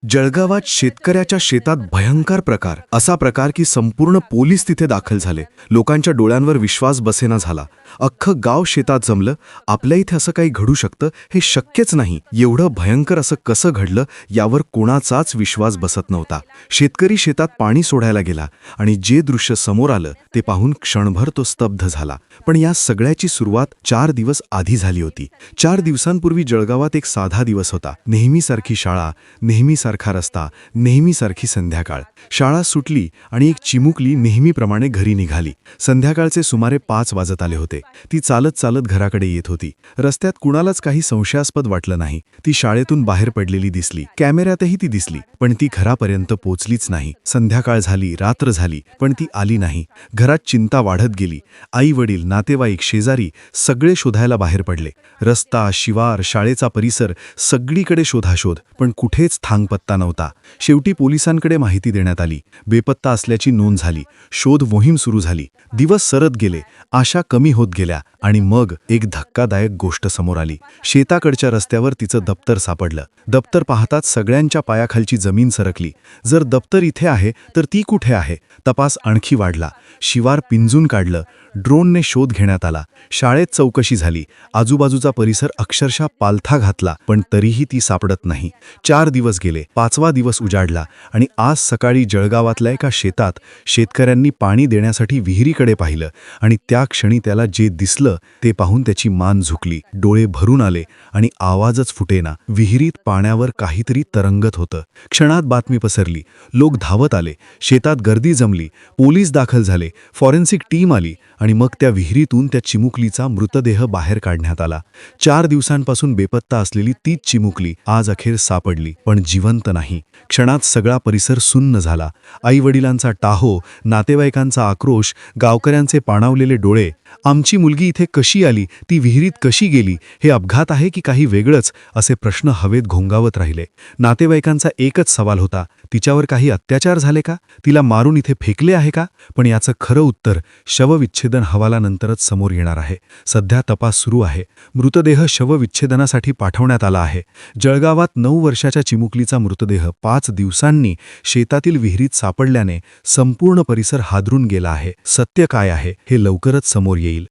जळगावात शेतकऱ्याच्या शेतात भयंकर प्रकार, असा प्रकार की संपूर्ण पोलीस तिथे दाखल झाले. लोकांच्या डोळ्यांवर विश्वास बसेना झाला. अख्खं गाव शेतात जमलं. आपल्या इथे असं काही घडू शकतं हे शक्यच नाही. एवढं भयंकर असं कसं घडलं यावर कोणाचाच विश्वास बसत नव्हता. शेतकरी शेतात पाणी सोडायला गेला आणि जे दृश्य समोर आलं ते पाहून क्षणभर तो स्तब्ध झाला. पण या सगळ्याची सुरुवात 4 दिवस आधी झाली होती. 4 दिवसांपूर्वी जळगावात एक साधा दिवस होता. नेहमीसारखी शाळा, नेहमीसारखा रस्ता, नेहमीसारखी संध्याकाळ. शाळा सुटली आणि एक चिमुकली नेहमीप्रमाणे घरी निघाली. संध्याकाळचे सुमारे 5 वाजत आले होते. ती चालत चालत घराकडे येत होती. रस्त्यात कुणालाच काही संशयास्पद वाटलं नाही. ती शाळेतून बाहेर पडलेली दिसली. कॅमेऱ्यातही ती दिसली, पण ती घरापर्यंत पोचलीच नाही. संध्याकाळ झाली, रात्र झाली, पण ती आली नाही. घरात चिंता वाढत गेली. आई वडील, नातेवाईक, शेजारी सगळे शोधायला बाहेर पडले. रस्ता, शिवार, शाळेचा परिसर सगळीकडे शोधाशोध, पण कुठेच थांगपत्ता नव्हता. शेवटी पोलिसांकडे माहिती देण्यात आली. बेपत्ता असल्याची नोंद झाली. शोध मोहीम सुरू झाली. दिवस सरत गेले. आशा कमी होत गेल्या आणि मग एक धक्कादायक गोष्ट समोर आली. शेताकडच्या रस्त्यावर तिचं दप्तर सापडलं. दप्तर पाहताच सगळ्यांच्या पायाखालची जमीन सरकली. जर दप्तर इथे आहे तर ती कुठे आहे? तपास आणखी वाढला. शिवार पिंजून काढलं. ड्रोनने शोध घेण्यात आला. शाळेत चौकशी झाली. आजूबाजूचा परिसर अक्षरशः पालथा घातला, पण तरीही ती सापडत नाही. 4 दिवस गेले. 5वा दिवस उजाडला आणि आज सकाळी जळगावातल्या एका शेतात शेतकऱ्यांनी पाणी देण्यासाठी विहिरीकडे पाहिलं आणि त्या क्षणी त्याला जे दिसलं ते पाहून त्याची मान झुकली. डोळे भरून आले आणि आवाजच फुटेना. विहिरीत पाण्यावर काहीतरी तरंगत होतं. क्षणात बातमी पसरली. लोक धावत आले. शेतात गर्दी जमली. पोलीस दाखल झाले. फॉरेन्सिक टीम आली आणि मग त्या विहिरीतून त्या चिमुकलीचा मृतदेह बाहेर काढण्यात आला. 4 दिवसांपासून बेपत्ता असलेली तीच चिमुकली आज अखेर सापडली, पण जिवंत नाही. क्षणात सगळा परिसर सुन्न झाला. आईवडिलांचा टाहो, नातेवाईकांचा आक्रोश, गावकऱ्यांचे पाणावलेले डोळे. आमची मुलगी इथे कशी आली? ती विहिरीत कशी गेली? हे अपघात आहे की काही वेगळंच? असे प्रश्न हवेत घोंगावत राहिले. नातेवाईकांचा एकच सवाल होता, तिच्यावर काही अत्याचार झाले का? तिला मारून इथे फेकले आहे का? पण याचं खरं उत्तर शवविच्छेदन अहवालानंतरच समोर येणार आहे. सध्या तपास सुरू आहे. मृतदेह शवविच्छेदनासाठी पाठवण्यात आला आहे. जळगावात 9 वर्षाच्या चिमुकलीचा मृतदेह 5 दिवसांनी शेतातील विहिरीत सापडल्याने संपूर्ण परिसर हादरून गेला आहे. सत्य काय आहे हे लवकरच समोर येईल.